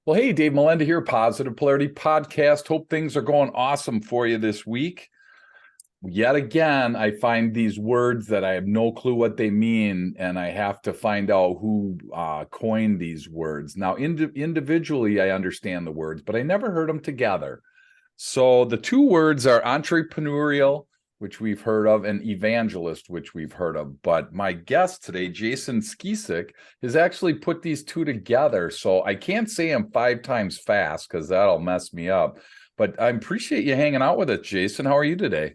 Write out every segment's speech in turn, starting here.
Well, hey, Dave Melinda here, Positive Polarity Podcast. Hope things are going awesome for you this week. Yet again, I find these words that I have no clue what they mean, and I have to find out who coined these words. Now, individually, I understand the words, but I never heard them together. So the two words are entrepreneurial, which we've heard of, and evangelist, which we've heard of. But my guest today, Jason Skeesick, has actually put these two together. So I can't say I'm 5 times fast because that'll mess me up. But I appreciate you hanging out with us, Jason. How are you today?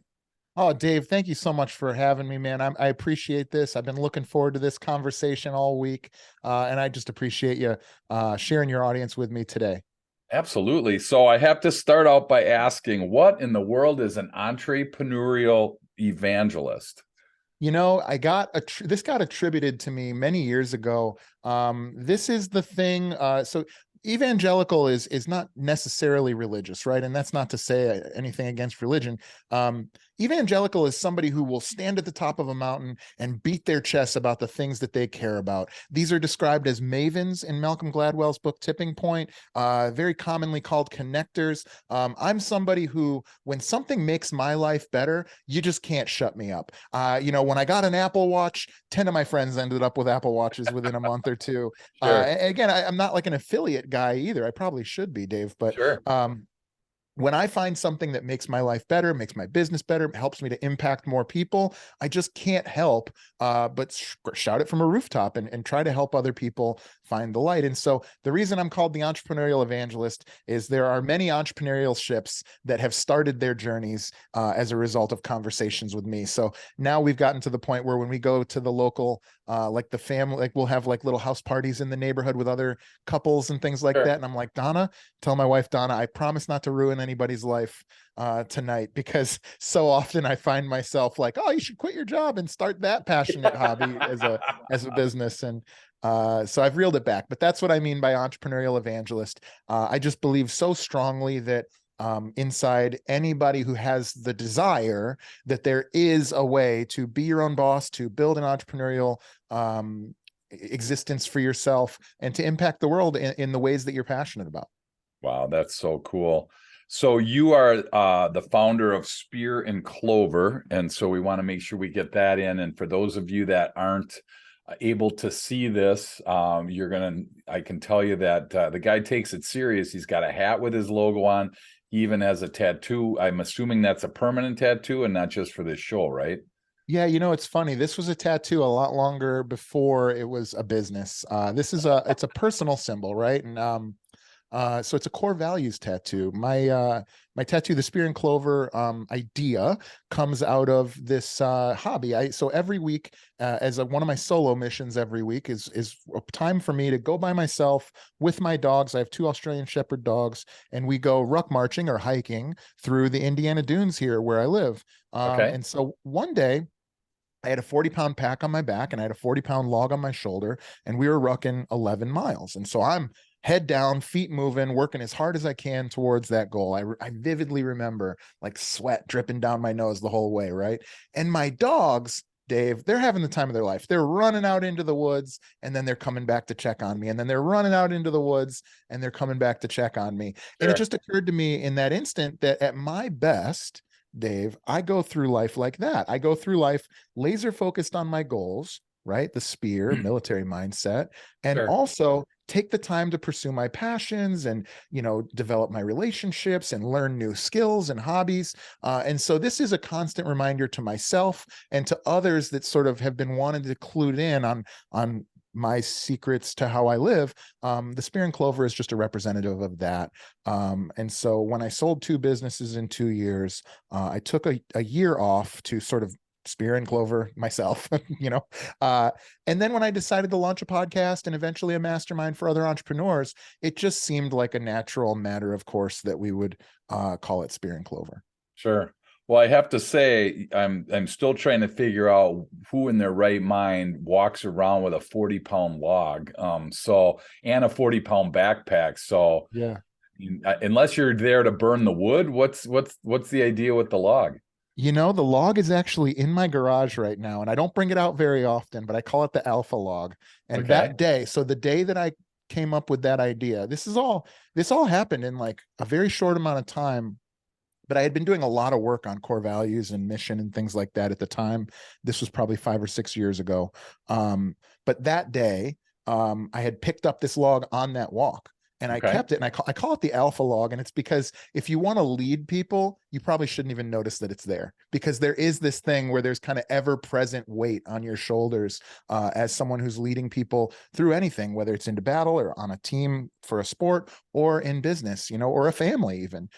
Oh, Dave, thank you so much for having me, man. I appreciate this. I've been looking forward to this conversation all week, and I just appreciate you sharing your audience with me today. Absolutely. So I have to start out by asking, what in the world is an entrepreneurial evangelist? This got attributed to me many years ago. This is the thing. So evangelical is not necessarily religious, right? And that's not to say anything against religion. Evangelical is somebody who will stand at the top of a mountain and beat their chests about the things that they care about. These are described as mavens in Malcolm Gladwell's book Tipping Point, very commonly called connectors. I'm somebody who, when something makes my life better, you just can't shut me up. When I got an Apple Watch, 10 of my friends ended up with Apple Watches within a month or two. Sure, Again, I'm not like an affiliate guy either. I probably should be, Dave, but sure. when I find something that makes my life better, makes my business better, helps me to impact more people, I just can't help but shout it from a rooftop and try to help other people find the light. And so the reason I'm called the Entrepreneurial Evangelist is there are many entrepreneurial ships that have started their journeys as a result of conversations with me. So now we've gotten to the point where when we go to the local, like the family, like we'll have like little house parties in the neighborhood with other couples and things like Sure. that. And I'm like, tell my wife, Donna, I promise not to ruin anybody's life tonight, because so often I find myself like, oh, you should quit your job and start that passionate hobby as a business. And so I've reeled it back, but that's what I mean by entrepreneurial evangelist. I just believe so strongly that inside anybody who has the desire, that there is a way to be your own boss, to build an entrepreneurial existence for yourself, and to impact the world in the ways that you're passionate about. Wow, that's so cool. So you are the founder of Spear and Clover, and so we want to make sure we get that in. And for those of you that aren't able to see this, I can tell you that the guy takes it serious. He's got a hat with his logo on. He even has a tattoo. I'm assuming that's a permanent tattoo and not just for this show, right? Yeah, it's funny. This was a tattoo a lot longer before it was a business. It's a personal symbol, right? And so it's a core values tattoo. My tattoo, the Spear and Clover idea, comes out of this hobby. So every week, one of my solo missions every week is a time for me to go by myself with my dogs. I have 2 Australian Shepherd dogs, and we go ruck marching or hiking through the Indiana Dunes here where I live. Okay. And so one day, I had a 40-pound pack on my back and I had a 40-pound log on my shoulder, and we were rucking 11 miles. And so I'm head down, feet moving, working as hard as I can towards that goal. I vividly remember like sweat dripping down my nose the whole way, right? And my dogs, Dave, they're having the time of their life. They're running out into the woods, and then they're coming back to check on me. And then they're running out into the woods, and they're coming back to check on me. And it Sure. just occurred to me in that instant that at my best, Dave, I go through life like that. I go through life laser focused on my goals, right? The spear, military mindset, and Sure. also take the time to pursue my passions and, develop my relationships and learn new skills and hobbies. And so this is a constant reminder to myself and to others that sort of have been wanting to clue in on my secrets to how I live. The Spear and Clover is just a representative of that. And so when I sold 2 businesses in 2 years, I took a year off to sort of Spear and Clover myself, and then when I decided to launch a podcast and eventually a mastermind for other entrepreneurs, it just seemed like a natural matter of course that we would call it Spear and Clover. Sure. Well, I have to say, I'm still trying to figure out who in their right mind walks around with a 40-pound log, and a 40-pound backpack. So, Yeah. unless you're there to burn the wood, what's the idea with the log? The log is actually in my garage right now, and I don't bring it out very often, but I call it the alpha log. And Okay. that day, so the day that I came up with that idea? This all happened in like a very short amount of time, but I had been doing a lot of work on core values and mission and things like that at the time. This was probably 5 or 6 years ago. But that day, I had picked up this log on that walk, and I Okay. kept it, and I call it the alpha log. And it's because if you want to lead people, you probably shouldn't even notice that it's there, because there is this thing where there's kind of ever present weight on your shoulders as someone who's leading people through anything, whether it's into battle or on a team for a sport or in business, or a family even.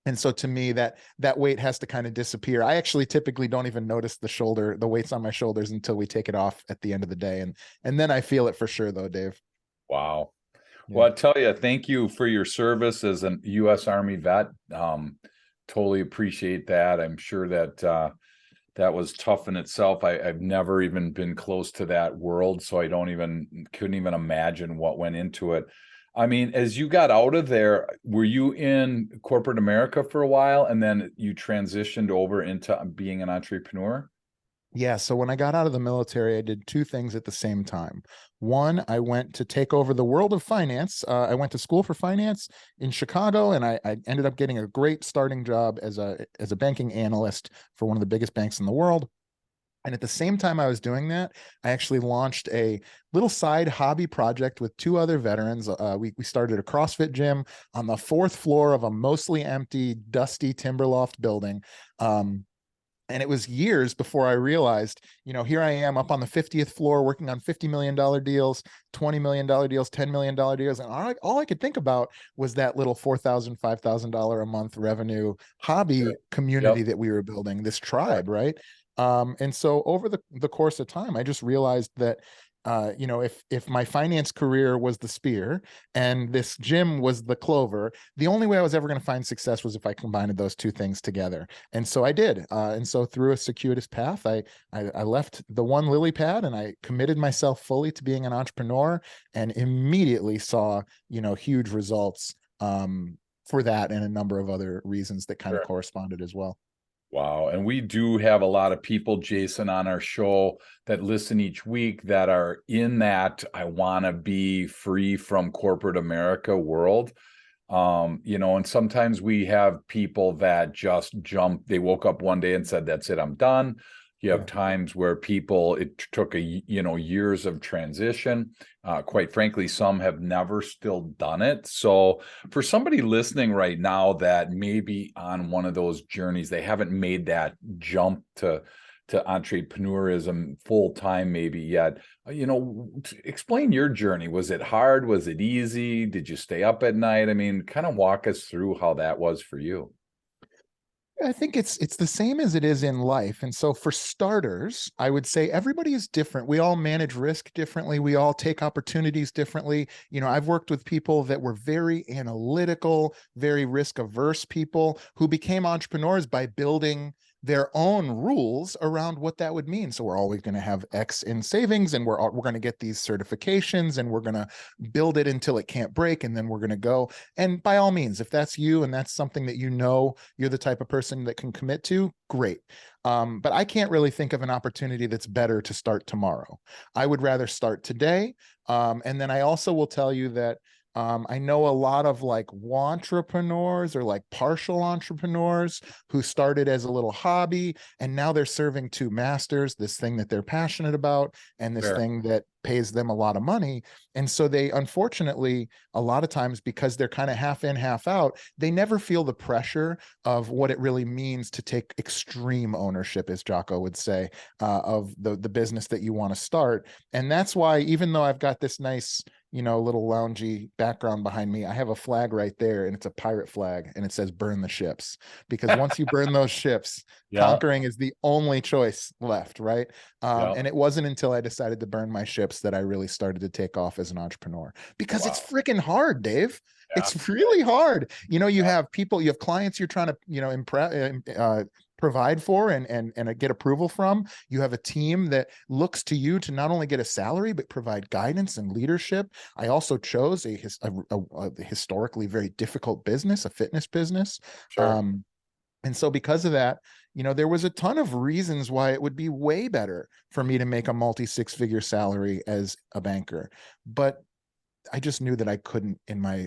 And so to me, that weight has to kind of disappear. I actually typically don't even notice the weights on my shoulders until we take it off at the end of the day. And then I feel it for sure though, Dave. Wow. Yeah. Well, I tell you, thank you for your service as an U.S. Army vet. Totally appreciate that. I'm sure that that was tough in itself. I've never even been close to that world, so I couldn't even imagine what went into it. I mean, as you got out of there, were you in corporate America for a while, and then you transitioned over into being an entrepreneur? Yeah. So when I got out of the military, I did two things at the same time. One, I went to take over the world of finance. I went to school for finance in Chicago, and I ended up getting a great starting job as a banking analyst for one of the biggest banks in the world. And at the same time I was doing that, I actually launched a little side hobby project with two other veterans. We started a CrossFit gym on the fourth floor of a mostly empty, dusty Timberloft building. And it was years before I realized, here I am up on the 50th floor working on $50 million deals, $20 million deals, $10 million deals. And all I could think about was that little $4,000, $5,000 a month revenue hobby Sure. Yep. community that we were building, this tribe, right? And so over the course of time, I just realized that, if my finance career was the spear and this gym was the clover, the only way I was ever going to find success was if I combined those two things together. And so I did. And so through a circuitous path, I left the one lily pad and I committed myself fully to being an entrepreneur, and immediately saw, huge results for that, and a number of other reasons that kind of Sure. corresponded as well. Wow. And we do have a lot of people, Jason, on our show that listen each week that are in that I want to be free from corporate America world. And sometimes we have people that just jump, they woke up one day and said, that's it, I'm done. You have Yeah. times where it took years of transition. Quite frankly, some have never still done it. So for somebody listening right now that may be on one of those journeys, they haven't made that jump to entrepreneurism full time maybe yet. Explain your journey. Was it hard? Was it easy? Did you stay up at night? I mean, kind of walk us through how that was for you. I think it's the same as it is in life. And so for starters, I would say everybody is different. We all manage risk differently. We all take opportunities differently. I've worked with people that were very analytical, very risk averse people who became entrepreneurs by building their own rules around what that would mean. So we're always going to have X in savings, and we're going to get these certifications, and we're going to build it until it can't break, and then we're going to go. And by all means, if that's you and that's something that you're the type of person that can commit to, great. But I can't really think of an opportunity that's better to start tomorrow. I would rather start today. And then I also will tell you that I know a lot of like entrepreneurs or like partial entrepreneurs who started as a little hobby, and now they're serving two masters, this thing that they're passionate about and this Sure. thing that pays them a lot of money. And so they, unfortunately, a lot of times, because they're kind of half in, half out, they never feel the pressure of what it really means to take extreme ownership, as Jocko would say, of the business that you want to start. And that's why, even though I've got this nice, little loungy background behind me, I have a flag right there, and it's a pirate flag, and it says burn the ships. Because once you burn those ships, Yeah. conquering is the only choice left, right? Yeah. And it wasn't until I decided to burn my ships that I really started to take off as an entrepreneur, because it's Wow. freaking hard, Dave. Yeah. It's really hard. You have clients you're trying to, provide for and get approval from. You have a team that looks to you to not only get a salary, but provide guidance and leadership. I also chose a historically very difficult business, a fitness business. Sure. And so because of that, there was a ton of reasons why it would be way better for me to make a multi six-figure salary as a banker. But I just knew that I couldn't in my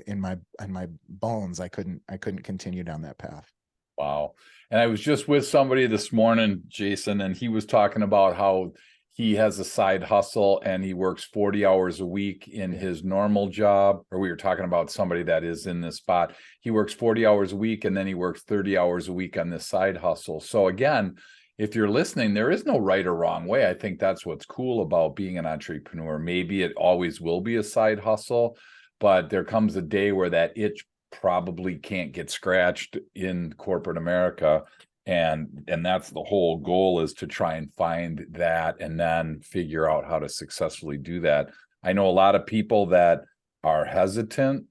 bones, I couldn't continue down that path. Wow. And I was just with somebody this morning, Jason, and he was talking about how he has a side hustle and he works 40 hours a week in his normal job. Or we were talking about somebody that is in this spot. He works 40 hours a week and then he works 30 hours a week on this side hustle. So again, if you're listening, there is no right or wrong way. I think that's what's cool about being an entrepreneur. Maybe it always will be a side hustle, but there comes a day where that itch probably can't get scratched in corporate America. And that's the whole goal, is to try and find that and then figure out how to successfully do that. I know a lot of people that are hesitant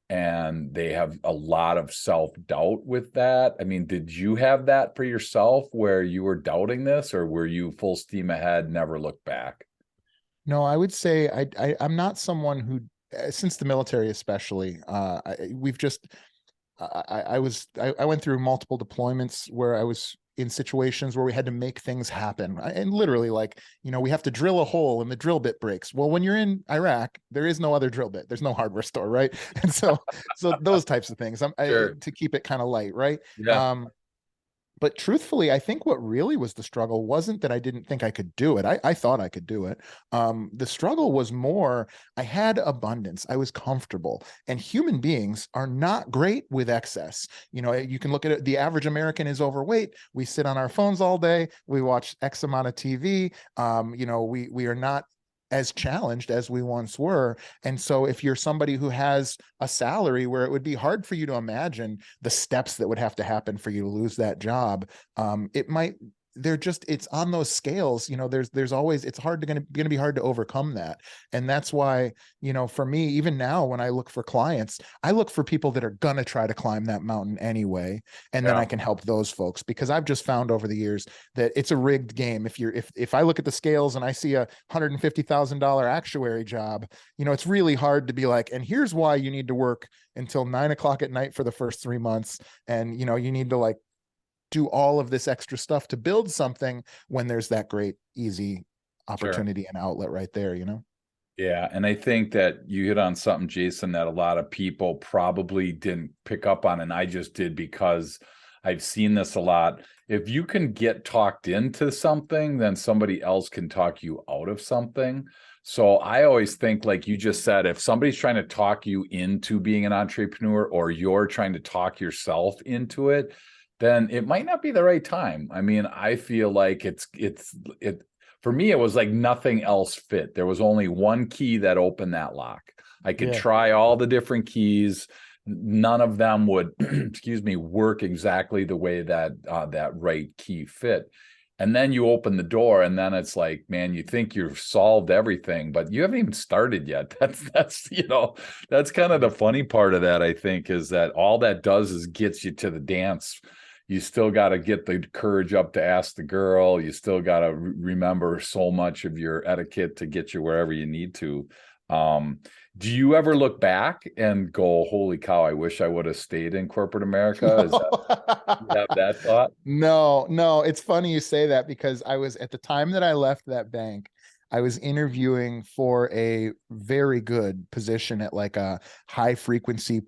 and they have a lot of self-doubt with that. I mean, did you have that for yourself where you were doubting this, or were you full steam ahead, never look back? No, I would say I'm not someone who, since the military especially, we've just I went through multiple deployments where I was in situations where we had to make things happen. And literally, like, we have to drill a hole and the drill bit breaks. Well, when you're in Iraq, there is no other drill bit. There's no hardware store, right? And so those types of things, Sure. to keep it kind of light, right? Yeah. But truthfully, I think what really was the struggle wasn't that I didn't think I could do it. I thought I could do it. The struggle was more, I had abundance. I was comfortable. And human beings are not great with excess. You can look at it. The average American is overweight. We sit on our phones all day. We watch X amount of TV. We are not as challenged as we once were. And so if you're somebody who has a salary where it would be hard for you to imagine the steps that would have to happen for you to lose that job, it's on those scales. There's always, it's going to be hard to overcome that. And that's why, for me, even now, when I look for clients, I look for people that are going to try to climb that mountain anyway. And then I can help those folks, because I've just found over the years that it's a rigged game. If I look at the scales and I see a $150,000 actuary job, it's really hard to be like, and here's why you need to work until 9 o'clock at night for the first 3 months. And, you need to like do all of this extra stuff to build something, when there's that great, easy opportunity and outlet right there, Yeah. And I think that you hit on something, Jason, that a lot of people probably didn't pick up on. And I just did, because I've seen this a lot. If you can get talked into something, then somebody else can talk you out of something. So I always think, like you just said, if somebody's trying to talk you into being an entrepreneur, or you're trying to talk yourself into it, then it might not be the right time. I mean, I feel like it for me, it was like nothing else fit. There was only one key that opened that lock. I could try all the different keys. None of them would, excuse me, work exactly the way that that right key fit. And then you open the door, and then it's like, man, you think you've solved everything, but you haven't even started yet. That's kind of the funny part of that, I think, is that all that does is gets you to the dance. You still got to get the courage up to ask the girl. You still got to remember so much of your etiquette to get you wherever you need to. Do you ever look back and go, holy cow, I wish I would have stayed in corporate America? You have that thought? No. It's funny you say that, because I was, at the time that I left that bank, I was interviewing for a very good position at like a high frequency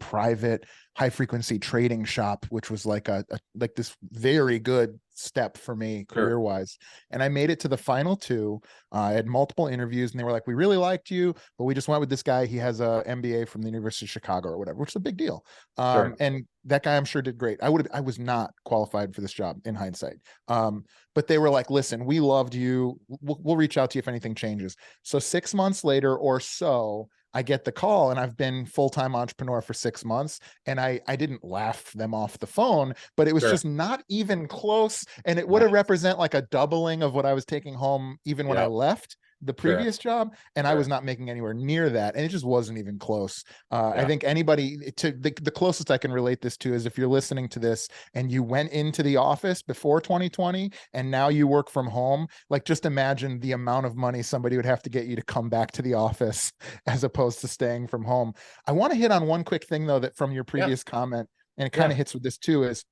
trading shop, which was like like this very good step for me career wise. And I made it to the final two. I had multiple interviews, and they were like, we really liked you, but we just went with this guy. He has a MBA from the University of Chicago or whatever, which is a big deal. And that guy, I'm sure, did great. I was not qualified for this job in hindsight. But they were like, listen, we loved you. We'll reach out to you if anything changes. So 6 months later or so, I get the call, and I've been full-time entrepreneur for 6 months, and I didn't laugh them off the phone, but it was just not even close. And it would have represent like a doubling of what I was taking home even when I left the previous job, and I was not making anywhere near that, and it just wasn't even close. I think anybody, to the closest I can relate this to is if you're listening to this and you went into the office before 2020 and now you work from home, like, just imagine the amount of money somebody would have to get you to come back to the office as opposed to staying from home. I want to hit on one quick thing though, that from your previous comment, and it kind of hits with this too, is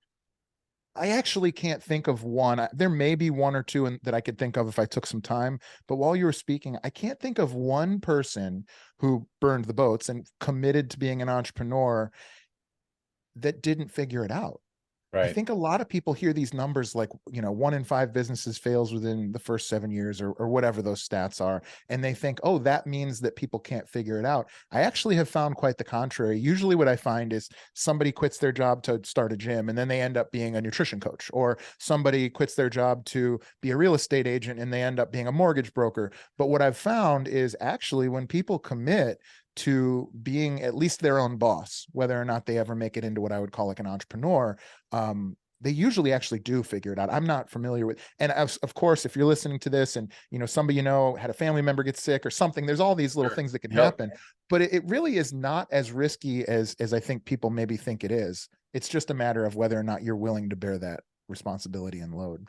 I actually can't think of one. There may be one or two that I could think of if I took some time. But while you were speaking, I can't think of one person who burned the boats and committed to being an entrepreneur that didn't figure it out. I Right. think a lot of people hear these numbers like, 1 in 5 businesses fails within the first 7 years, or whatever those stats are. And they think, oh, that means that people can't figure it out. I actually have found quite the contrary. Usually what I find is somebody quits their job to start a gym and then they end up being a nutrition coach, or somebody quits their job to be a real estate agent and they end up being a mortgage broker. But what I've found is actually when people commit to being at least their own boss, whether or not they ever make it into what I would call like an entrepreneur, they usually actually do figure it out. I'm not familiar with, and of course, if you're listening to this and somebody had a family member get sick or something, there's all these little Sure. things that can Yep. happen, but it really is not as risky as I think people maybe think it is. It's just a matter of whether or not you're willing to bear that responsibility and load.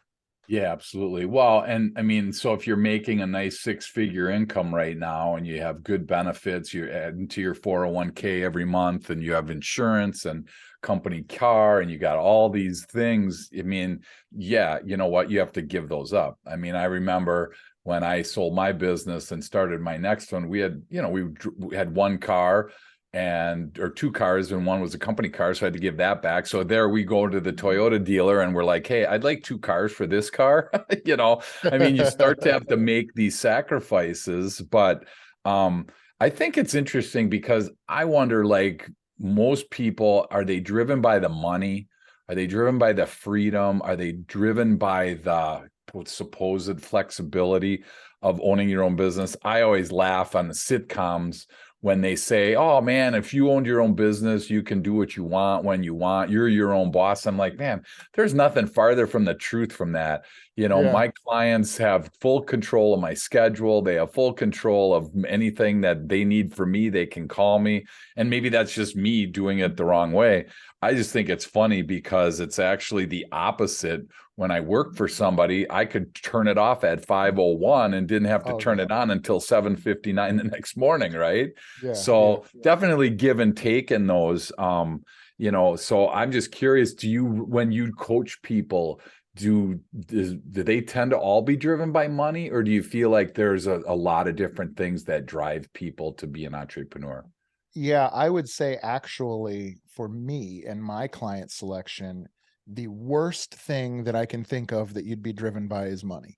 Yeah, absolutely. Well, and I mean, so if you're making a nice 6-figure income right now and you have good benefits, you're adding to your 401k every month and you have insurance and company car and you got all these things. I mean, yeah, you know what? You have to give those up. I mean, I remember when I sold my business and started my next one, we had, we had one car or two cars, and one was a company car, so I had to give that back. So there we go to the Toyota dealer and we're like, hey, I'd like two cars for this car. I mean, you start to have to make these sacrifices. But I think it's interesting because I wonder, like, most people, are they driven by the money? Are they driven by the freedom? Are they driven by the supposed flexibility of owning your own business? I always laugh on the sitcoms when they say, oh man, if you owned your own business, you can do what you want when you want. You're your own boss. I'm like, man, there's nothing farther from the truth from that. Yeah. My clients have full control of my schedule. They have full control of anything that they need from me. They can call me. And maybe that's just me doing it the wrong way. I just think it's funny because it's actually the opposite. When I worked for somebody, I could turn it off at 5:01 and didn't have to Oh turn yeah. it on until 7:59 the next morning, right? Yeah. Yeah. So definitely give and take in those. So I'm just curious, when you coach people, do they tend to all be driven by money, or do you feel like there's a lot of different things that drive people to be an entrepreneur? Yeah, I would say actually for me and my client selection, the worst thing that I can think of that you'd be driven by is money.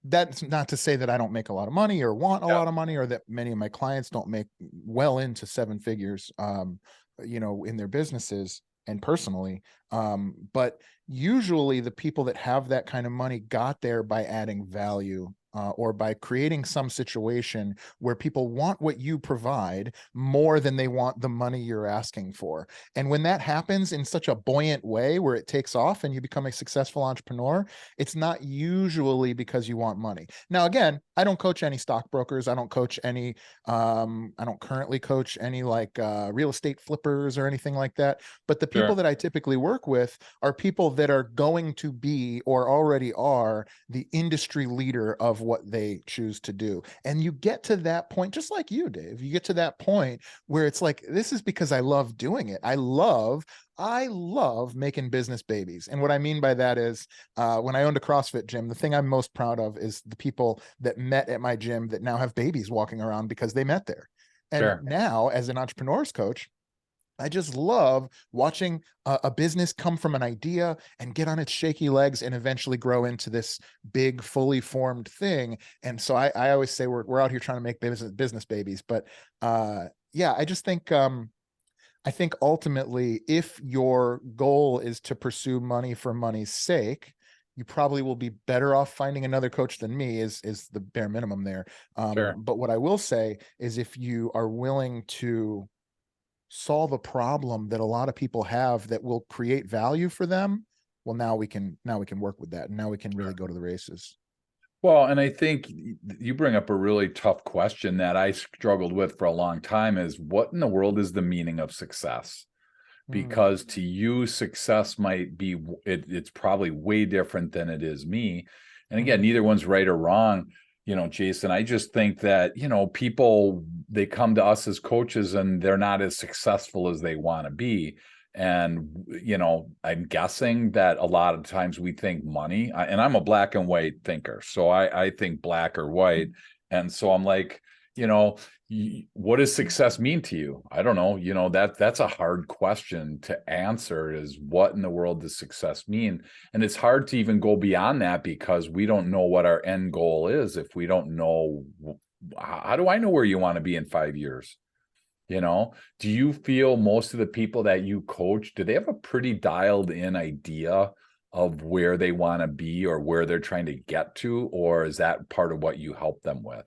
That's not to say that I don't make a lot of money or want a Yeah, lot of money, or that many of my clients don't make well into 7 figures, in their businesses and personally. But usually the people that have that kind of money got there by adding value, or by creating some situation where people want what you provide more than they want the money you're asking for. And when that happens in such a buoyant way where it takes off and you become a successful entrepreneur, it's not usually because you want money. Now, again, I don't coach any stockbrokers. I don't coach any, I don't currently coach any like real estate flippers or anything like that. But the people sure. that I typically work with are people that are going to be or already are the industry leader of what they choose to do. And you get to that point, just like you, Dave, you get to that point where it's like, this is because I love doing it. I love making business babies. And what I mean by that is when I owned a CrossFit gym, the thing I'm most proud of is the people that met at my gym that now have babies walking around because they met there. And Sure. now, as an entrepreneur's coach, I just love watching a business come from an idea and get on its shaky legs and eventually grow into this big, fully formed thing. And so I always say we're out here trying to make business babies. But yeah, I just think I think ultimately, if your goal is to pursue money for money's sake, you probably will be better off finding another coach than me, is the bare minimum there. Sure. But what I will say is if you are willing to solve a problem that a lot of people have that will create value for them, well, now we can work with that, and now we can really go to the races. Well, and I think you bring up a really tough question that I struggled with for a long time, is what in the world is the meaning of success? Mm, Because to you, success might be, it's probably way different than it is me. And again, mhm. neither one's right or wrong. Jason, I just think that, people, they come to us as coaches and they're not as successful as they want to be. And, I'm guessing that a lot of times we think money, and I'm a black and white thinker. So I think black or white. And so I'm like, you know, what does success mean to you? I don't know. That's a hard question to answer, is what in the world does success mean? And it's hard to even go beyond that, because we don't know what our end goal is. If we don't know, how do I know where you want to be in 5 years? Do you feel most of the people that you coach, do they have a pretty dialed in idea of where they want to be or where they're trying to get to? Or is that part of what you help them with?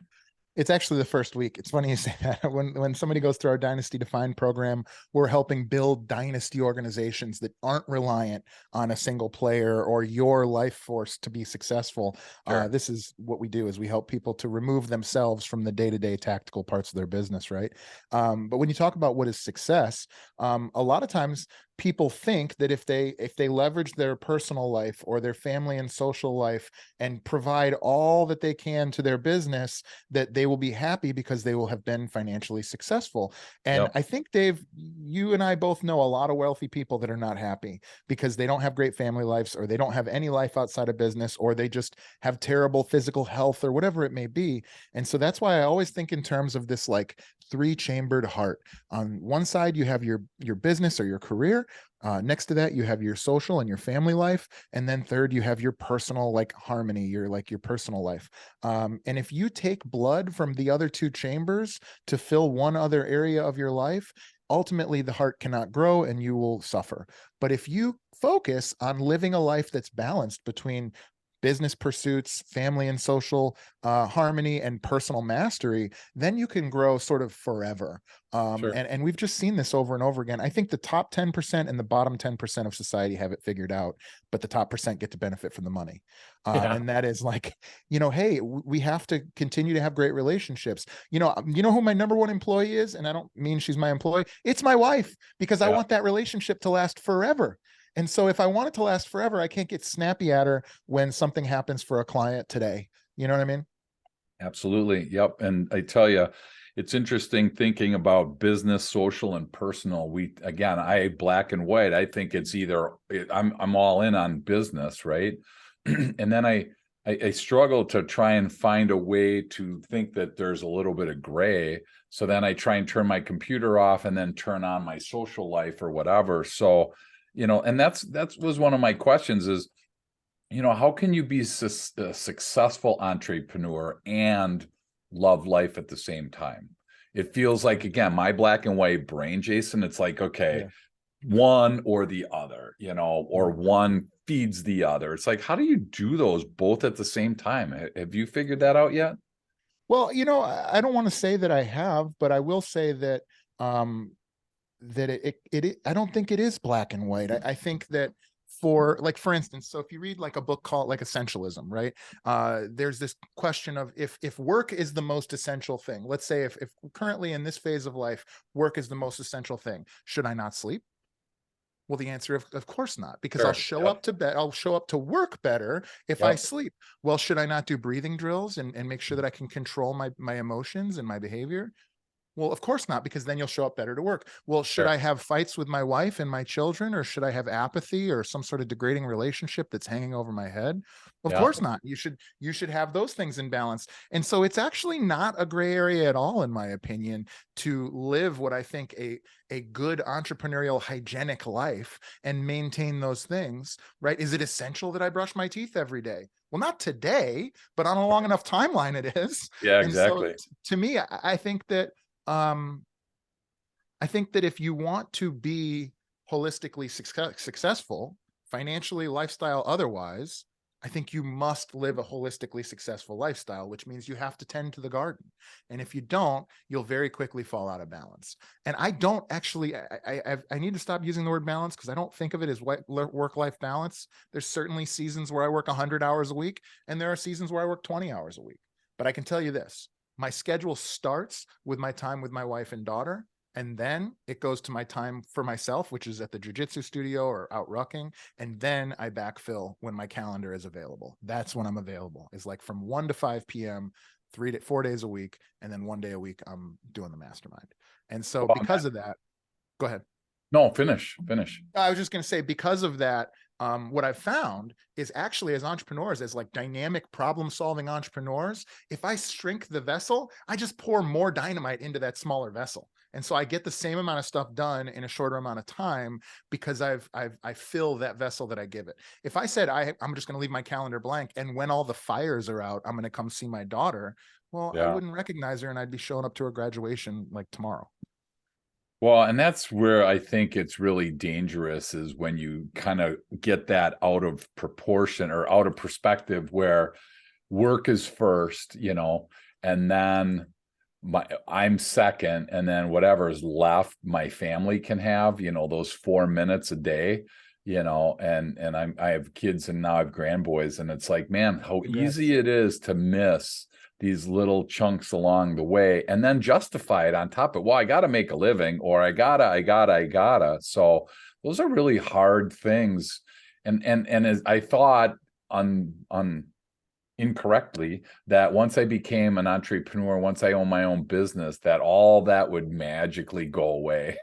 It's actually the first week. It's funny you say that. When somebody goes through our Dynasty Defined program, we're helping build dynasty organizations that aren't reliant on a single player or your life force to be successful. Sure. This is what we do: is we help people to remove themselves from the day-to-day tactical parts of their business, right? But when you talk about what is success, a lot of times people think that if they leverage their personal life or their family and social life and provide all that they can to their business, that they will be happy because they will have been financially successful. And Yep. I think, Dave, you and I both know a lot of wealthy people that are not happy because they don't have great family lives, or they don't have any life outside of business, or they just have terrible physical health or whatever it may be. And so that's why I always think in terms of this like three-chambered heart. On one side, you have your business or your career. Next to that, you have your social and your family life. And then third, you have your personal like harmony, your personal life. And if you take blood from the other two chambers to fill one other area of your life, ultimately the heart cannot grow and you will suffer. But if you focus on living a life that's balanced between business pursuits, family and social harmony, and personal mastery, then you can grow sort of forever. Sure. And we've just seen this over and over again. I think the top 10% and the bottom 10% of society have it figured out, but the top percent get to benefit from the money. Yeah. And that is like, hey, we have to continue to have great relationships. Who my number one employee is? And I don't mean she's my employee. It's my wife, because I Yeah. want that relationship to last forever. And so if I want it to last forever, I can't get snappy at her when something happens for a client today. You know what I mean? Absolutely. Yep. And I tell you, it's interesting thinking about business, social, and personal. I black and white. I think it's either I'm all in on business, right? And then I struggle to try and find a way to think that there's a little bit of gray. So then I try and turn my computer off and then turn on my social life or whatever. So, and that was one of my questions is, how can you be a successful entrepreneur and love life at the same time? It feels like, again, my black and white brain, Jason, it's like, okay, Yeah. one or the other, or Yeah. one feeds the other. It's like, how do you do those both at the same time? Have you figured that out yet? Well, I don't want to say that I have, but I will say that um, that I don't think it is black and white. I think that for instance, so if you read like a book called like Essentialism, right? There's this question of if work is the most essential thing. Let's say if currently in this phase of life, work is the most essential thing, should I not sleep? Well, the answer of course not, because I'll Sure. show Yep. up to bed, I'll show up to work better if I Yep. sleep. Well, should I not do breathing drills and make sure that I can control my emotions and my behavior? Well, of course not, because then you'll show up better to work. Well, should Sure. I have fights with my wife and my children, or should I have apathy or some sort of degrading relationship that's hanging over my head? Of Yeah. course not. You should have those things in balance. And so it's actually not a gray area at all, in my opinion, to live what I think a good entrepreneurial hygienic life and maintain those things, right? Is it essential that I brush my teeth every day? Well, not today, but on a long enough timeline it is. Yeah, And so exactly. to me, I think that um, I think that if you want to be holistically successful, financially, lifestyle, otherwise, I think you must live a holistically successful lifestyle, which means you have to tend to the garden. And if you don't, you'll very quickly fall out of balance. And I don't actually, I need to stop using the word balance, because I don't think of it as work-life balance. There's certainly seasons where I work 100 hours a week, and there are seasons where I work 20 hours a week. But I can tell you this: my schedule starts with my time with my wife and daughter, and then it goes to my time for myself, which is at the jiu-jitsu studio or out rucking. And then I backfill when my calendar is available. That's when I'm available. It's like from 1 to 5 p.m., 4 days a week. And then 1 day a week, I'm doing the mastermind. And so Well, because of that, go ahead. No, finish. I was just going to say, because of that, what I've found is actually, as entrepreneurs, as like dynamic problem solving entrepreneurs, if I shrink the vessel, I just pour more dynamite into that smaller vessel. And so I get the same amount of stuff done in a shorter amount of time because I fill that vessel that I give it. If I said I'm just going to leave my calendar blank, and when all the fires are out, I'm going to come see my daughter, well, I Yeah. wouldn't recognize her, and I'd be showing up to her graduation like tomorrow. Well, and that's where I think it's really dangerous, is when you kind of get that out of proportion or out of perspective, where work is first, and then I'm second, and then whatever is left, my family can have, those 4 minutes a day, and I have kids, and now I have grandboys, and it's like, man, how Congrats. easy it is to miss these little chunks along the way, and then justify it on top of, well, I got to make a living, or I gotta. So those are really hard things. And as I thought on incorrectly, that once I became an entrepreneur, once I own my own business, that all that would magically go away,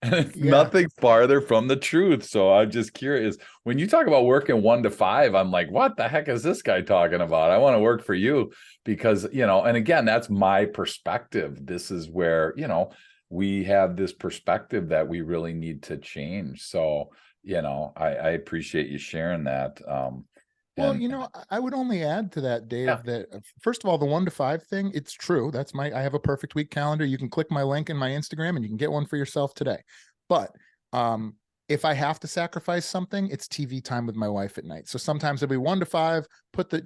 and it's Yeah. nothing farther from the truth. So I'm just curious, when you talk about working 1 to 5, I'm like, what the heck is this guy talking about? I want to work for you because, and again, that's my perspective. This is where, we have this perspective that we really need to change. So, I appreciate you sharing that. Well, And I would only add to that, yeah, Dave, that first of all, the 1 to 5 thing, it's true. I have a perfect week calendar. You can click my link in my Instagram and you can get one for yourself today. But if I have to sacrifice something, it's TV time with my wife at night. So sometimes it'll be 1 to 5,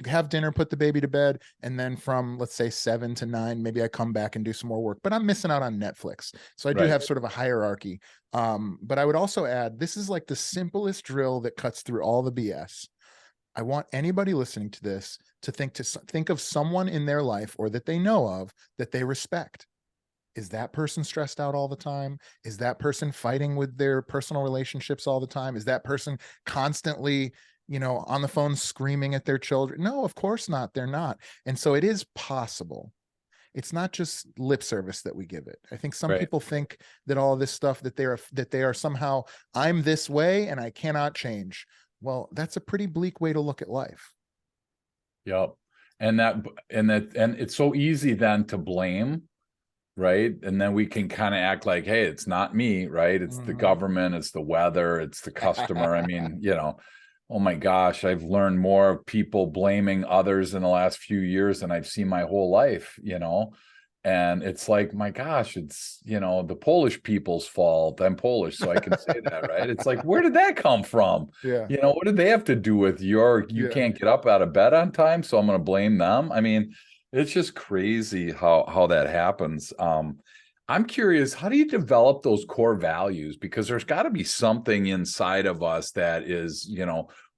have dinner, put the baby to bed. And then from, let's say, 7 to 9, maybe I come back and do some more work, but I'm missing out on Netflix. So I do right. have sort of a hierarchy. But I would also add, this is like the simplest drill that cuts through all the BS. I want anybody listening to this to think of someone in their life or that they know of that they respect. Is that person stressed out all the time? Is that person fighting with their personal relationships all the time? Is that person constantly, on the phone screaming at their children? No, of course not. They're not. And so it is possible. It's not just lip service that we give it. I think some Right. people think that all this stuff that they are somehow, I'm this way and I cannot change. Well, that's a pretty bleak way to look at life. Yep. And it's so easy then to blame, right? And then we can kind of act like, hey, it's not me, right? It's the Mhm. government, it's the weather, it's the customer. I mean, oh my gosh, I've learned more of people blaming others in the last few years than I've seen my whole life, And it's like, my gosh, it's, the Polish people's fault. I'm Polish, so I can say that, right? It's like, where did that come from? Yeah. What did they have to do with you Yeah. can't get up out of bed on time, so I'm going to blame them? I mean, it's just crazy how that happens. I'm curious, how do you develop those core values? Because there's got to be something inside of us that is,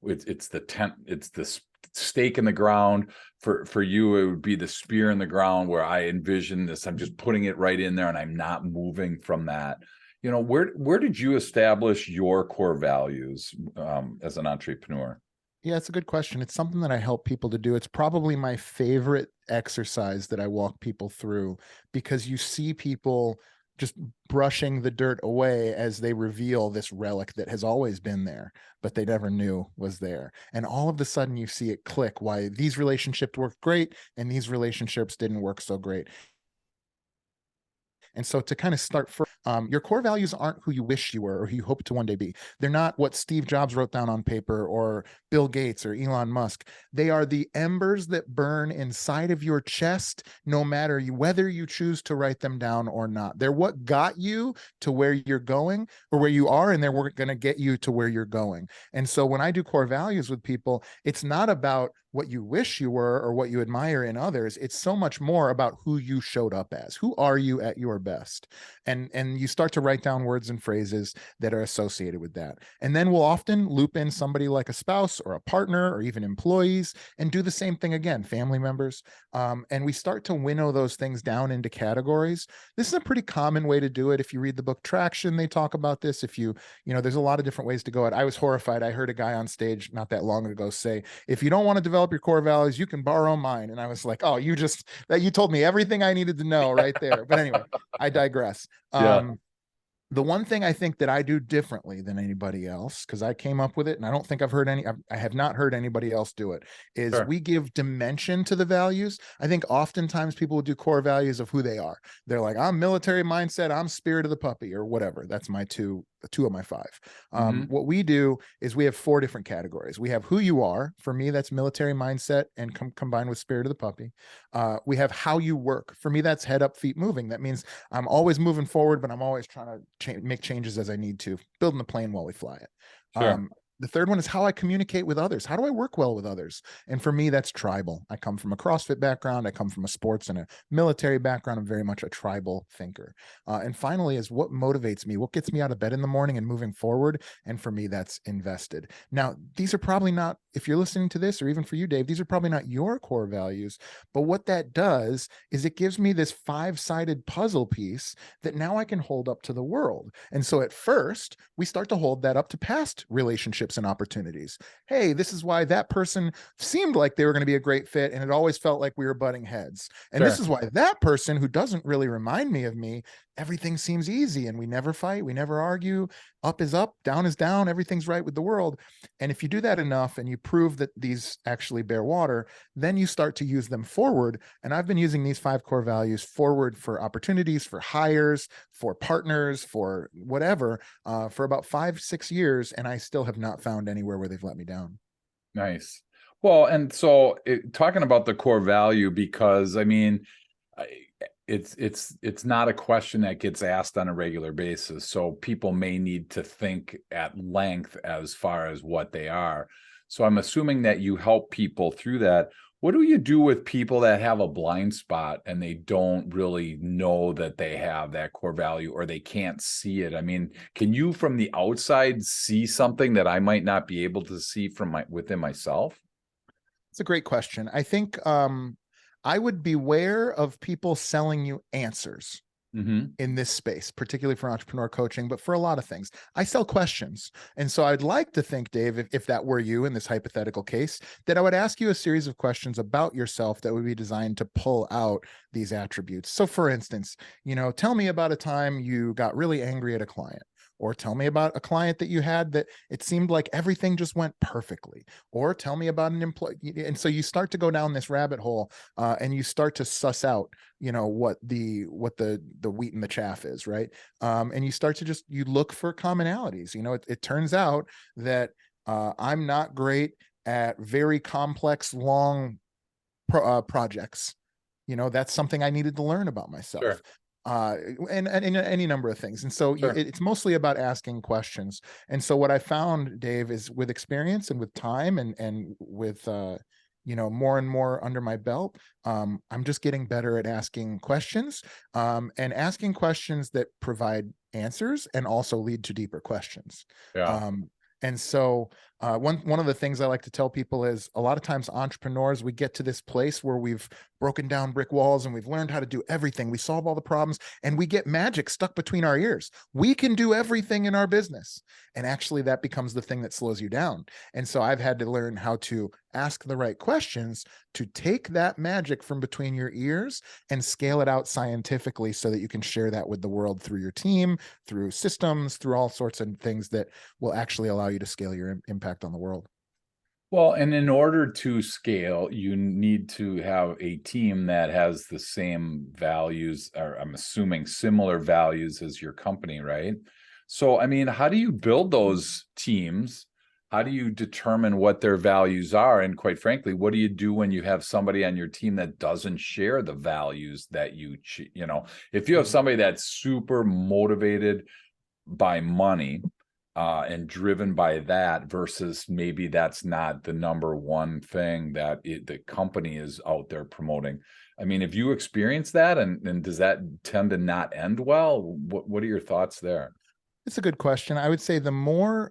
it's the stake in the ground. For you, it would be the spear in the ground, where I envision this. I'm just putting it right in there, and I'm not moving from that. Where did you establish your core values as an entrepreneur? Yeah, it's a good question. It's something that I help people to do. It's probably my favorite exercise that I walk people through, because you see people just brushing the dirt away as they reveal this relic that has always been there, but they never knew was there. And all of a sudden you see it click, why these relationships worked great and these relationships didn't work so great. And so to kind of start first, your core values aren't who you wish you were or who you hope to one day be. They're not what Steve Jobs wrote down on paper or Bill Gates or Elon Musk. They are the embers that burn inside of your chest, no matter whether you choose to write them down or not. They're what got you to where you're going or where you are, and they're going to get you to where you're going. And so when I do core values with people, it's not about what you wish you were or what you admire in others. It's so much more about who you showed up as. Who are you at your best? And you start to write down words and phrases that are associated with that. And then we'll often loop in somebody like a spouse or a partner or even employees and do the same thing again, family members. And we start to winnow those things down into categories. This is a pretty common way to do it. If you read the book Traction, they talk about this. If there's a lot of different ways to go at it. I was horrified. I heard a guy on stage not that long ago say, if you don't want to develop your core values, you can borrow mine. And I was like, oh, you told me everything I needed to know right there. But anyway, I digress. Yeah. The one thing I think that I do differently than anybody else, because I came up with it and I don't think I have not heard anybody else do it, is Sure. we give dimension to the values. I think oftentimes people will do core values of who they are. They're like, I'm military mindset, I'm spirit of the puppy, or whatever. That's my two of my five. Hmm. What we do is we have four different categories. We have who you are. For me, that's military mindset and combined with spirit of the puppy. We have how you work. For me, that's head up, feet moving. That means I'm always moving forward, but I'm always trying to make changes as I need to, building the plane while we fly it. Sure. The third one is how I communicate with others. How do I work well with others? And for me, that's tribal. I come from a CrossFit background. I come from a sports and a military background. I'm very much a tribal thinker. And finally is what motivates me, what gets me out of bed in the morning and moving forward. And for me, that's invested. Now, these are probably not, if you're listening to this, or even for you, Dave, these are probably not your core values. But what that does is it gives me this 5-sided puzzle piece that now I can hold up to the world. And so at first, we start to hold that up to past relationships and opportunities. Hey, this is why that person seemed like they were going to be a great fit, and it always felt like we were butting heads. And this Sure. is why that person who doesn't really remind me of me, everything seems easy and we never fight, we never argue, up is up, down is down, everything's right with the world. And if you do that enough and you prove that these actually bear water, then you start to use them forward. And I've been using these 5 core values forward for opportunities, for hires, for partners, for whatever, for about 5-6 years. And I still have not found anywhere where they've let me down. Nice. Well, and so talking about the core value, because I mean, it's not a question that gets asked on a regular basis. So people may need to think at length as far as what they are. So I'm assuming that you help people through that. What do you do with people that have a blind spot and they don't really know that they have that core value, or they can't see it? I mean, can you from the outside see something that I might not be able to see from within myself? It's a great question. I think I would beware of people selling you answers Hmm. in this space, particularly for entrepreneur coaching, but for a lot of things. I sell questions. And so I'd like to think, Dave, if that were you in this hypothetical case, that I would ask you a series of questions about yourself that would be designed to pull out these attributes. So for instance, tell me about a time you got really angry at a client. Or tell me about a client that you had that it seemed like everything just went perfectly. Or tell me about an employee. And so you start to go down this rabbit hole, and you start to suss out what the wheat and the chaff is, right? And you start to you look for commonalities. It turns out that I'm not great at very complex long projects. That's something I needed to learn about myself. Sure. And any number of things. And so Sure. it's mostly about asking questions. And so what I found, Dave, is with experience and with time and with more and more under my belt, I'm just getting better at asking questions, and asking questions that provide answers and also lead to deeper questions. Yeah. And so one of the things I like to tell people is a lot of times entrepreneurs, we get to this place where we've broken down brick walls and we've learned how to do everything. We solve all the problems and we get magic stuck between our ears. We can do everything in our business. And actually that becomes the thing that slows you down. And so I've had to learn how to ask the right questions to take that magic from between your ears and scale it out scientifically so that you can share that with the world through your team, through systems, through all sorts of things that will actually allow you to scale your impact on the world. Well, and in order to scale, you need to have a team that has the same values, or I'm assuming similar values as your company, right? So, I mean, how do you build those teams? How do you determine what their values are? And quite frankly, what do you do when you have somebody on your team that doesn't share the values that if you have somebody that's super motivated by money, and driven by that, versus maybe that's not the number one thing that the company is out there promoting. I mean, have you experienced that, and does that tend to not end well? What are your thoughts there? It's a good question. I would say the more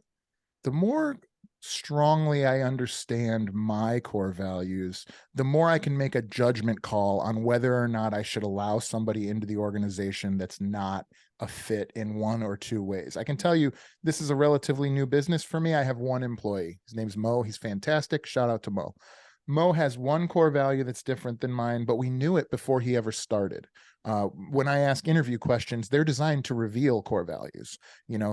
strongly I understand my core values, the more I can make a judgment call on whether or not I should allow somebody into the organization that's not a fit in one or two ways. I can tell you this is a relatively new business for me. I have one employee. His name's Mo. He's fantastic. Shout out to Mo. Mo has one core value that's different than mine, but we knew it before he ever started. When I ask interview questions, they're designed to reveal core values,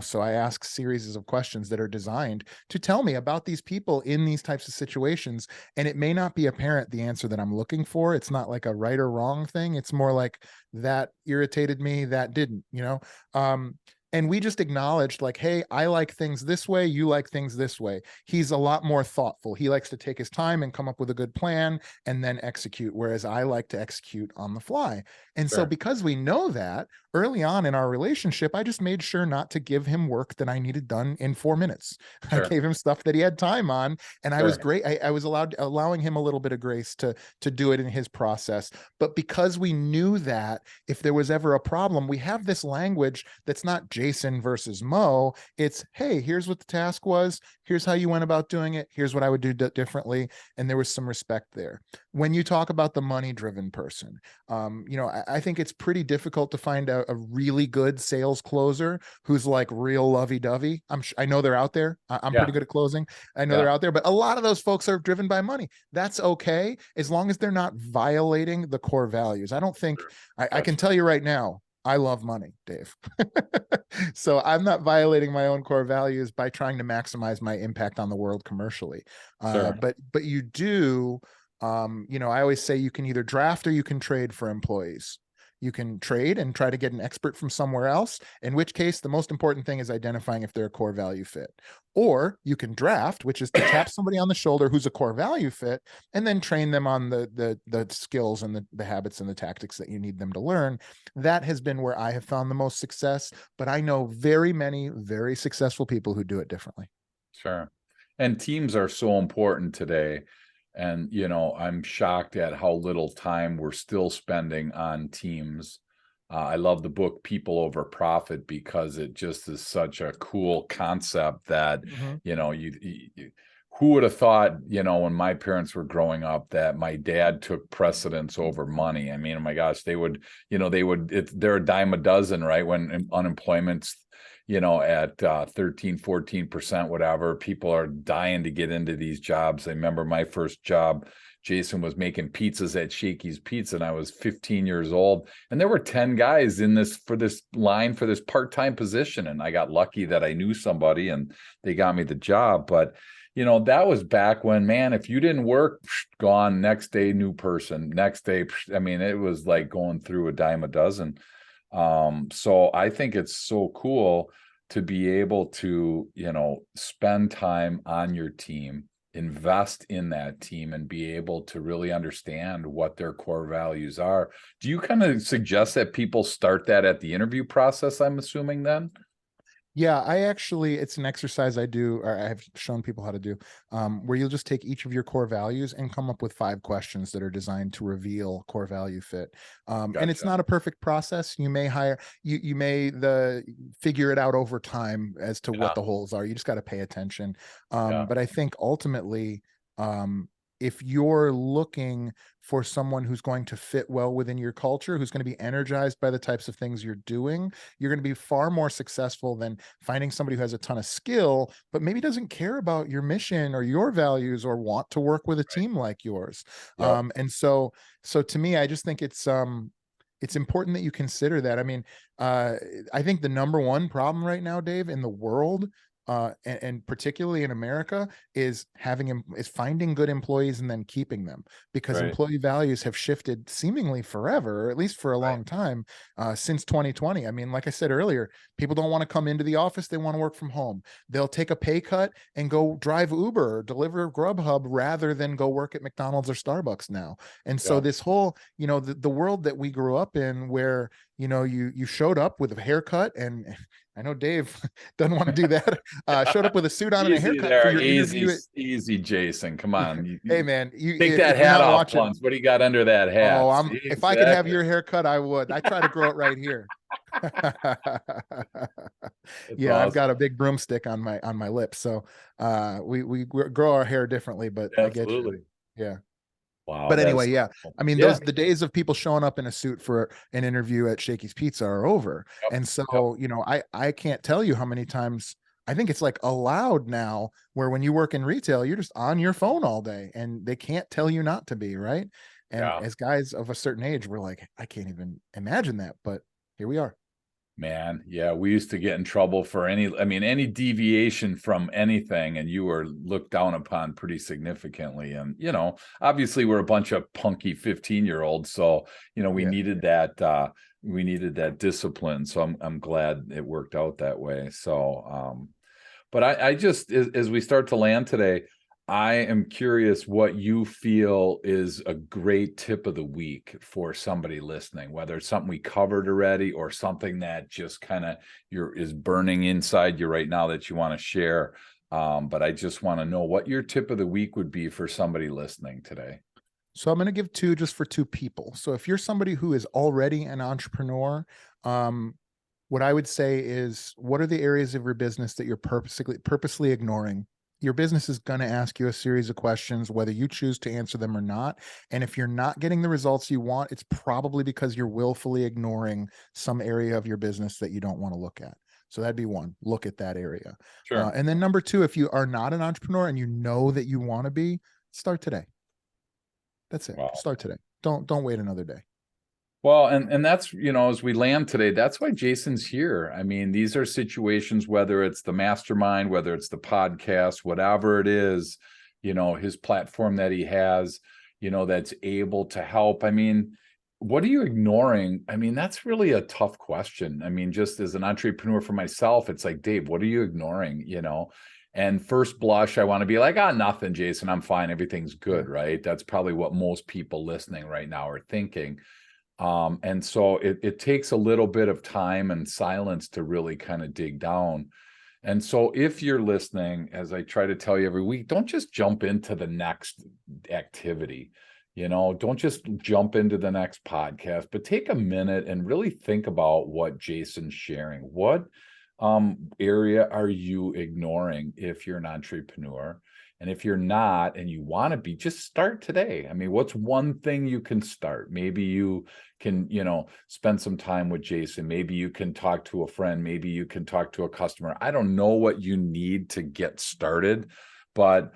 so I ask series of questions that are designed to tell me about these people in these types of situations. And it may not be apparent the answer that I'm looking for. It's not like a right or wrong thing. It's more like that irritated me, that didn't. And we just acknowledged like, hey, I like things this way, you like things this way. He's a lot more thoughtful. He likes to take his time and come up with a good plan and then execute, whereas I like to execute on the fly. And so Sure. because we know that, early on in our relationship, I just made sure not to give him work that I needed done in 4 minutes. I Sure. gave him stuff that he had time on, and I was Sure. great. I was allowing him a little bit of grace to do it in his process. But because we knew that if there was ever a problem, we have this language that's not Jason versus Mo. It's, hey, here's what the task was. Here's how you went about doing it. Here's what I would do differently. And there was some respect there. When you talk about the money-driven person, I think it's pretty difficult to find a really good sales closer who's like real lovey-dovey. I know they're out there. I'm pretty Yeah. good at closing. I know Yeah. they're out there, but a lot of those folks are driven by money. That's okay, as long as they're not violating the core values. I don't think Sure. I can tell you right now, I love money, Dave. So I'm not violating my own core values by trying to maximize my impact on the world commercially. Sure. But you do, I always say you can either draft or you can trade for employees. You can trade and try to get an expert from somewhere else, in which case the most important thing is identifying if they're a core value fit. Or you can draft, which is to tap somebody on the shoulder who's a core value fit, and then train them on the skills and the habits and the tactics that you need them to learn. That has been where I have found the most success, but I know very many very successful people who do it differently. Sure. And teams are so important today. And, I'm shocked at how little time we're still spending on teams. I love the book People Over Profit because it just is such a cool concept that, Mhm. who would have thought, when my parents were growing up that my dad took precedence over money. I mean, oh my gosh, they're a dime a dozen, right? When unemployment's at 13, 14%, whatever. People are dying to get into these jobs. I remember my first job, Jason was making pizzas at Shakey's Pizza, and I was 15 years old. And there were 10 guys in this part-time position. And I got lucky that I knew somebody and they got me the job. But that was back when, man, if you didn't work, gone, next day, new person, next day. I mean, it was like going through a dime a dozen. So I think it's so cool to be able to, spend time on your team, invest in that team, and be able to really understand what their core values are. Do you kind of suggest that people start that at the interview process, I'm assuming then? Yeah, it's an exercise I do, or I have shown people how to do, where you'll just take each of your core values and come up with 5 questions that are designed to reveal core value fit. And it's Gotcha. not a perfect process. You may figure it out over time as to Yeah. what the holes are. You just got to pay attention. Yeah. But I think ultimately, if you're looking for someone who's going to fit well within your culture, who's going to be energized by the types of things you're doing, you're going to be far more successful than finding somebody who has a ton of skill, but maybe doesn't care about your mission or your values or want to work with a team like yours. Yep. And so to me, I just think it's important that you consider that. I mean, I think the number one problem right now, Dave, in the world, and particularly in America, is finding good employees and then keeping them, because Right. employee values have shifted seemingly forever, or at least for a Right. long time, since 2020. I mean, like I said earlier, people don't want to come into the office; they want to work from home. They'll take a pay cut and go drive Uber or deliver Grubhub rather than go work at McDonald's or Starbucks now. And so Yep. this whole, the world that we grew up in, where you showed up with a haircut, and I know Dave doesn't want to do that. Showed up with a suit on and a Easy haircut for there. your Easy, interview at, easy, Jason. Come on. hey man, Take that if you're hat not off watching, once. What do you got under that oh, hat? See, if I could have exactly. your haircut, I would. I try to grow it right here. That's Yeah, I've got a awesome. big broomstick on my lips. So we grow our hair differently, but I get you. Absolutely. Yeah. Wow, But that anyway, is yeah. cool. I mean, Yeah. the days of people showing up in a suit for an interview at Shakey's Pizza are over. Yep. And Yep. so, I can't tell you how many times I think it's like allowed now, where when you work in retail, you're just on your phone all day and they can't tell you not to be, right? And Yeah. as guys of a certain age, we're like, I can't even imagine that, but here we are. Man, yeah, we used to get in trouble for any deviation from anything, and you were looked down upon pretty significantly. And, obviously we're a bunch of punky 15-year-olds. So, we Yeah. needed that discipline. So I'm glad it worked out that way. So, but I just, as we start to land today, I am curious what you feel is a great tip of the week for somebody listening, whether it's something we covered already or something that just kind of is burning inside you right now that you want to share. But I just want to know what your tip of the week would be for somebody listening today. So I'm going to give two just for two people. So if you're somebody who is already an entrepreneur, what I would say is, what are the areas of your business that you're purposely ignoring? Your business is going to ask you a series of questions, whether you choose to answer them or not. And if you're not getting the results you want, it's probably because you're willfully ignoring some area of your business that you don't want to look at. So that'd be one, look at that area. Sure. And then number two, if you are not an entrepreneur and you know that you want to be, start today. That's it. Wow. Start today. Don't wait another day. Well, and that's, as we land today, that's why Jason's here. I mean, these are situations, whether it's the mastermind, whether it's the podcast, whatever it is, his platform that he has, that's able to help. I mean, what are you ignoring? I mean, that's really a tough question. I mean, just as an entrepreneur for myself, it's like, Dave, what are you ignoring? And first blush, I want to be like, nothing, Jason, I'm fine. Everything's good, right? That's probably what most people listening right now are thinking. And so it takes a little bit of time and silence to really kind of dig down. And so if you're listening, as I try to tell you every week, don't just jump into the next activity. Don't just jump into the next podcast, but take a minute and really think about what Jason's sharing. What area are you ignoring if you're an entrepreneur? And if you're not and you want to be, just start today. I mean, what's one thing you can start? Maybe you can, spend some time with Jason. Maybe you can talk to a friend. Maybe you can talk to a customer. I don't know what you need to get started, but,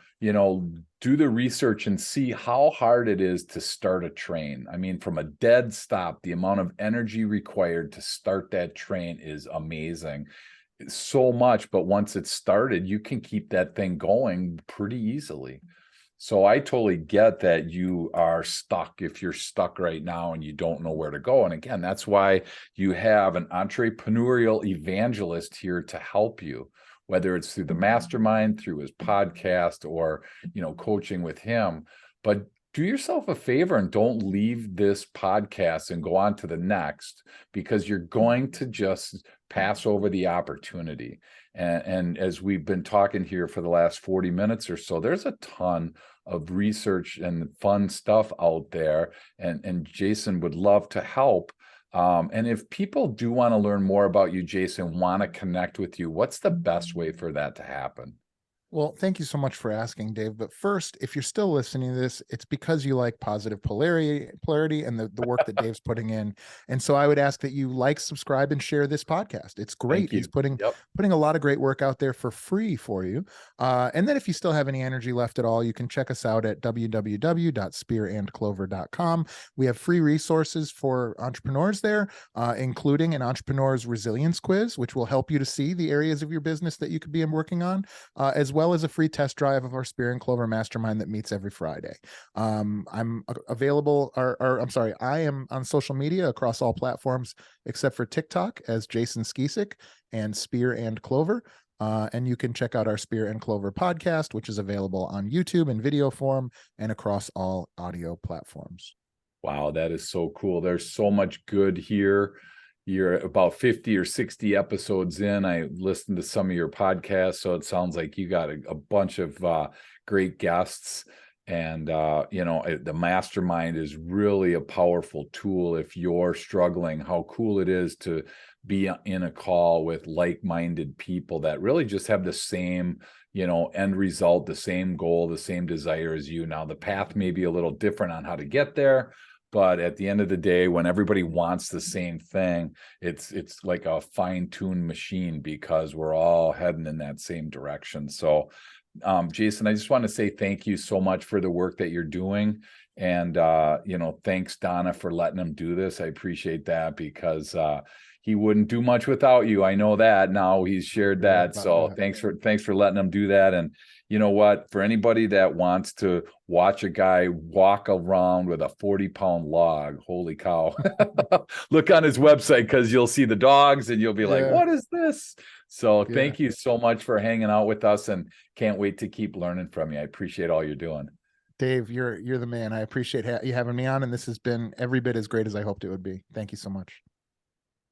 do the research and see how hard it is to start a train. I mean, from a dead stop, the amount of energy required to start that train is amazing. So much, but once it's started, you can keep that thing going pretty easily. So I totally get that you are stuck if you're stuck right now and you don't know where to go. And again, that's why you have an entrepreneurial evangelist here to help you, whether it's through the mastermind, through his podcast, or, coaching with him. But do yourself a favor and don't leave this podcast and go on to the next, because you're going to just pass over the opportunity. And as we've been talking here for the last 40 minutes or so, there's a ton of research and fun stuff out there. And Jason would love to help. And if people do want to learn more about you, Jason, want to connect with you, what's the best way for that to happen? Well, thank you so much for asking, Dave. But first, if you're still listening to this, it's because you like positive polarity and the work that Dave's putting in. And so I would ask that you like, subscribe, and share this podcast. It's great. He's putting a lot of great work out there for free for you. And then if you still have any energy left at all, you can check us out at www.spearandclover.com. We have free resources for entrepreneurs there, including an entrepreneur's resilience quiz, which will help you to see the areas of your business that you could be working on, as well as a free test drive of our Spear and Clover Mastermind that meets every Friday. I'm available, I am on social media across all platforms except for TikTok as Jason Skeesick and Spear and Clover. And you can check out our Spear and Clover podcast, which is available on YouTube in video form and across all audio platforms. Wow, that is so cool. There's so much good here. You're about 50 or 60 episodes in. I listened to some of your podcasts, so it sounds like you got a bunch of great guests. And, the mastermind is really a powerful tool if you're struggling. How cool it is to be in a call with like-minded people that really just have the same, end result, the same goal, the same desire as you. Now, the path may be a little different on how to get there, But at the end of the day, when everybody wants the same thing, it's like a fine-tuned machine because we're all heading in that same direction. So Jason, I just want to say thank you so much for the work that you're doing. And thanks Donna for letting him do this. I appreciate that because he wouldn't do much without you. I know that now he's shared that. So thanks for letting him do that. And you know what, for anybody that wants to watch a guy walk around with a 40-pound log, holy cow, look on his website because you'll see the dogs and you'll be like, what is this? So thank you so much for hanging out with us and can't wait to keep learning from you. I appreciate all you're doing. Dave, you're the man. I appreciate you having me on, and this has been every bit as great as I hoped it would be. Thank you so much.